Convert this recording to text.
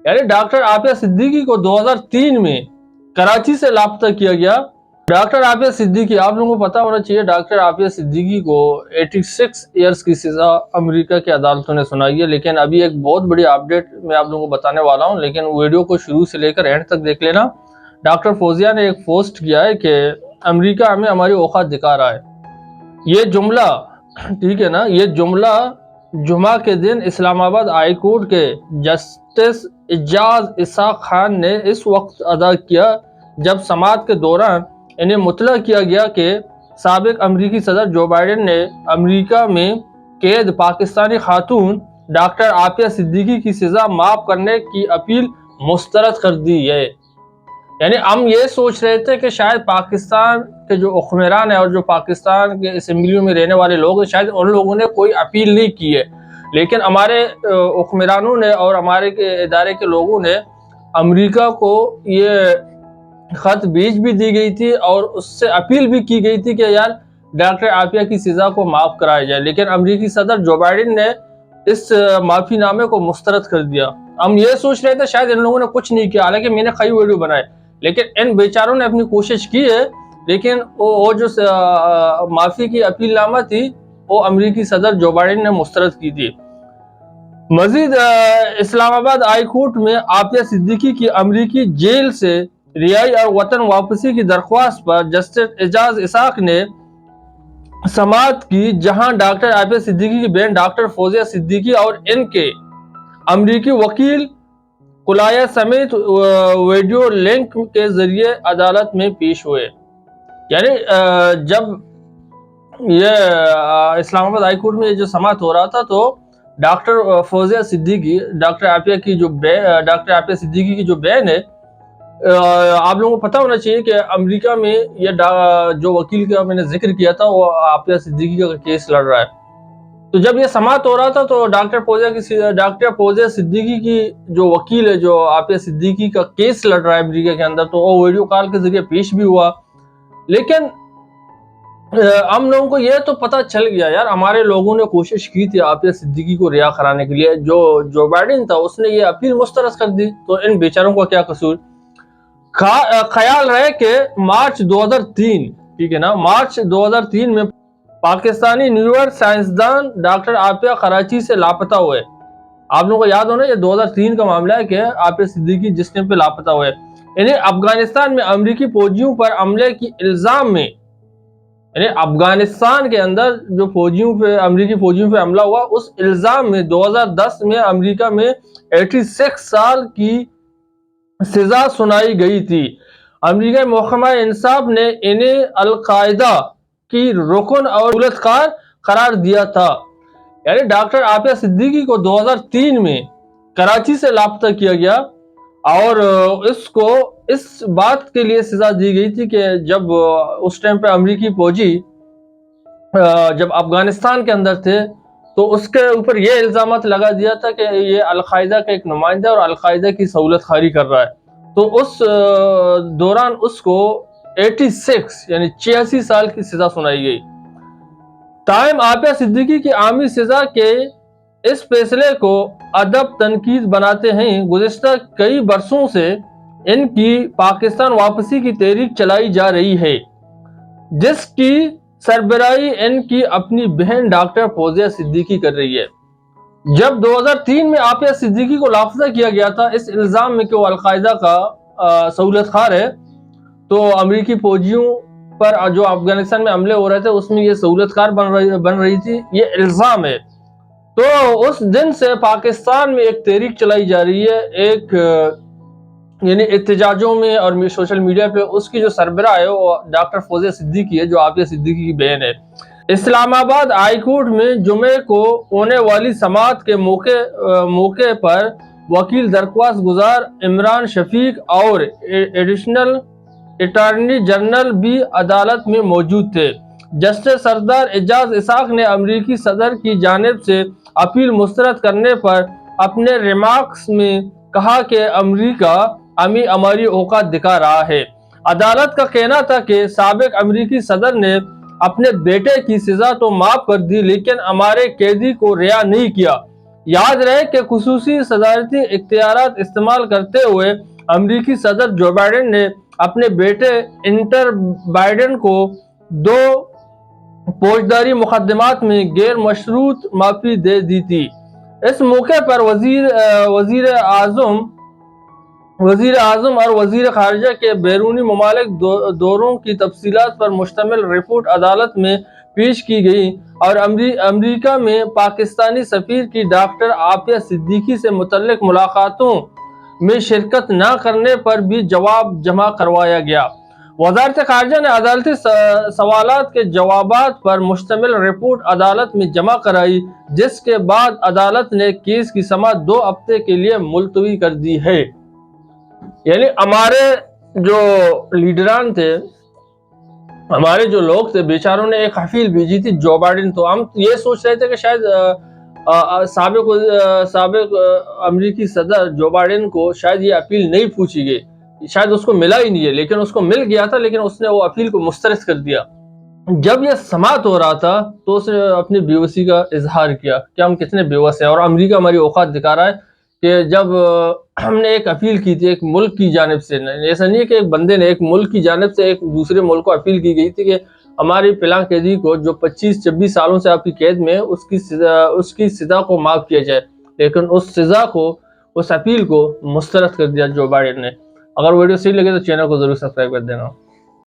یعنی ڈاکٹر عافیہ صدیقی کو 2003 میں کراچی سے لاپتہ کیا گیا. ڈاکٹر عافیہ صدیقی، آپ لوگوں کو پتا ہونا چاہیے، ڈاکٹر عافیہ صدیقی کو 86 ایئرز کی سزا امریکہ کی عدالتوں نے سنائی ہے. لیکن ابھی ایک بہت بڑی اپڈیٹ میں آپ لوگوں کو بتانے والا ہوں، لیکن ویڈیو کو شروع سے لے کر اینڈ تک دیکھ لینا. ڈاکٹر فوزیہ نے ایک پوسٹ کیا ہے کہ امریکہ ہمیں ہماری اوقات دکھا رہا ہے. یہ جملہ، ٹھیک ہے نا، یہ جملہ جمعہ کے دن اسلام آباد ہائی کورٹ کے جسٹس اعجاز اسحاق خان نے اس وقت ادا کیا جب سماعت کے دوران انہیں مطلع کیا گیا کہ سابق امریکی صدر جو بائیڈن نے امریکہ میں قید پاکستانی خاتون ڈاکٹر عافیہ صدیقی کی سزا معاف کرنے کی اپیل مسترد کر دی ہے. یعنی ہم یہ سوچ رہے تھے کہ شاید پاکستان کے جو حکمران ہیں اور جو پاکستان کے اسمبلیوں میں رہنے والے لوگ ہیں، شاید ان لوگوں نے کوئی اپیل نہیں کی ہے. لیکن ہمارے حکمرانوں نے اور ہمارے ادارے کے لوگوں نے امریکہ کو یہ خط بھیج بھی دی گئی تھی اور اس سے اپیل بھی کی گئی تھی کہ یار ڈاکٹر عافیہ کی سزا کو معاف کرایا جائے. لیکن امریکی صدر جو بائیڈن نے اس معافی نامے کو مسترد کر دیا. ہم یہ سوچ رہے تھے شاید ان لوگوں نے کچھ نہیں کیا، حالانکہ میں نے کئی ویڈیو بنائے، لیکن ان بیچاروں نے اپنی کوشش کی ہے. لیکن وہ جو معافی کی اپیل نامہ تھی وہ امریکی صدر جو بائیڈن نے مسترد کی تھی. مزید اسلام آباد ہائی کورٹ میں عافیہ صدیقی کی امریکی جیل سے رہائی اور وطن واپسی کی درخواست پر جسٹس اعجاز اسحاق نے سماعت کی، جہاں ڈاکٹر عافیہ صدیقی کی بہن ڈاکٹر فوزیہ صدیقی اور ان کے امریکی وکیل کلایا سمیت ویڈیو لنک کے ذریعے عدالت میں پیش ہوئے. یعنی جب یہ اسلام آباد ہائی کورٹ میں جو سماعت ہو رہا تھا تو ڈاکٹر فوزیہ صدیقی، ڈاکٹر عافیہ صدیقی کی جو بہن ہے، آپ لوگوں کو پتہ ہونا چاہیے کہ امریکہ میں یہ جو وکیل کا میں نے ذکر کیا تھا وہ عافیہ صدیقی کا کیس لڑ رہا ہے. تو جب یہ سماعت ہو رہا تھا تو ڈاکٹر فوزیہ صدیقی کی جو وکیل ہے، جو عافیہ صدیقی کا کیس لڑ رہا ہے امریکہ کے اندر، تو وہ ویڈیو کال کے ذریعے پیش بھی ہوا. لیکن ہم لوگوں کو یہ تو پتہ چل گیا یار، ہمارے لوگوں نے کوشش کی تھی عافیہ صدیقی کو رہا کرانے کے لیے. جو بائیڈن تھا اس نے یہ اپیل مسترد کر دی، تو ان بیچاروں کا کیا قصور؟ خیال رہے کہ مارچ 2003، ٹھیک ہے نا، مارچ 2003 میں پاکستانی نیورو سائنسدان ڈاکٹر عافیہ کراچی سے لاپتہ ہوئے. آپ لوگوں کو یاد ہونا یہ 2003 کا معاملہ ہے کہ عافیہ صدیقی جس ٹائم پہ لاپتہ ہوئے. انہیں افغانستان میں امریکی فوجیوں پر حملے کی الزام میں، یعنی افغانستان کے اندر جو امریکی فوجیوں پہ حملہ ہوا اس الزام میں 2010 میں امریکہ میں 86 سال کی سزا سنائی گئی تھی. امریکہ محکمہ انصاف نے انہیں القاعدہ کی رکن اور دولتکار قرار دیا تھا. یعنی ڈاکٹر عافیہ صدیقی کو 2003 میں کراچی سے لاپتہ کیا گیا اور اس کو اس بات کے لیے سزا دی گئی تھی کہ جب اس ٹائم پہ امریکی فوجی جب افغانستان کے اندر تھے تو اس کے اوپر یہ الزامات لگا دیا تھا کہ یہ القاعدہ کا ایک نمائندہ اور القاعدہ کی سہولت خاری کر رہا ہے. تو اس دوران اس کو 86 یعنی 86 سال کی سزا سنائی گئی. تاہم عافیہ صدیقی کی عامی سزا کے اس فیصلے کو ادب تنقید بناتے ہیں گزشتہ کئی برسوں سے ان کی پاکستان واپسی کی تحریک چلائی جا رہی ہے، جس کی سربراہی ان کی اپنی بہن ڈاکٹر فوزیہ صدیقی کر رہی ہے. جب 2003 میں عافیہ صدیقی کو لاپتہ کیا گیا تھا اس الزام میں کہ وہ القاعدہ کا سہولت خار ہے، تو امریکی فوجیوں پر جو افغانستان میں حملے ہو رہے تھے اس میں یہ سہولت کار بن رہی تھی، یہ الزام ہے. تو اس دن سے پاکستان میں ایک تحریک چلائی جا رہی ہے، ایک یعنی احتجاجوں میں اور سوشل میڈیا پہ اس کی جو سربراہ ہے وہ ڈاکٹر فوزیہ صدیقی ہے جو عافیہ صدیقی کی بہن ہے. اسلام آباد ہائی کورٹ میں جمعے کو ہونے والی سماعت کے موقع پر وکیل درخواست گزار عمران شفیق اور ایڈیشنل اٹارنی جنرل بھی عدالت میں موجود تھے. جسٹس سردار اعجاز اسحاق نے امریکی صدر کی جانب سے اپیل مسترد کرنے پر اپنے ریمارکس میں کہا کہ امریکہ ہمیں ہماری اوقات دکھا رہا ہے. عدالت کا کہنا تھا کہ سابق امریکی صدر نے اپنے بیٹے کی سزا تو معاف کر دی لیکن ہمارے قیدی کو رہا نہیں کیا. یاد رہے کہ خصوصی صدارتی اختیارات استعمال کرتے ہوئے امریکی صدر جو بائیڈن نے اپنے بیٹے انٹر بائیڈن کو 2 فوجداری مقدمات میں غیر مشروط معافی دے دی تھی۔ اس موقع پر وزیر اعظم اور وزیر خارجہ کے بیرونی ممالک دوروں کی تفصیلات پر مشتمل رپورٹ عدالت میں پیش کی گئی اور امریکہ میں پاکستانی سفیر کی ڈاکٹر عافیہ صدیقی سے متعلق ملاقاتوں میں شرکت نہ کرنے پر بھی جواب جمع کروایا گیا۔ وزارت خارجہ نے عدالتی سوالات کے جوابات پر مشتمل رپورٹ عدالت میں جمع کرائی، جس کے بعد عدالت نے کیس کی سماعت 2 ہفتے کے لیے ملتوی کر دی ہے۔ یعنی ہمارے جو لیڈران تھے، ہمارے جو لوگ تھے، بیچاروں نے ایک اپیل بھیجی تھی جو بائیڈن، تو ہم یہ سوچ رہے تھے کہ شاید سابق امریکی صدر جو بائیڈن کو شاید یہ اپیل نہیں پوچھی گئی، شاید اس کو ملا ہی نہیں ہے، لیکن اس کو مل گیا تھا، لیکن اس نے وہ اپیل کو مسترد کر دیا۔ جب یہ سماعت ہو رہا تھا تو اس نے اپنی بیوسی کا اظہار کیا کہ ہم کتنے بیوس ہیں، اور امریکہ ہماری اوقات دکھا رہا ہے کہ جب ہم نے ایک اپیل کی تھی ایک ملک کی جانب سے، ایسا نہیں ہے کہ ایک بندے نے، ایک ملک کی جانب سے ایک دوسرے ملک کو اپیل کی گئی تھی کہ ہماری فلاں قیدی کو جو 25-26 سالوں سے آپ کی قید میں اس کی سزا کو معاف کیا جائے، لیکن اس سزا کو، اس اپیل کو مسترد کر دیا جو بائیڈن نے۔ اگر ویڈیو صحیح لگے تو چینل کو ضرور سبسکرائب کر دینا۔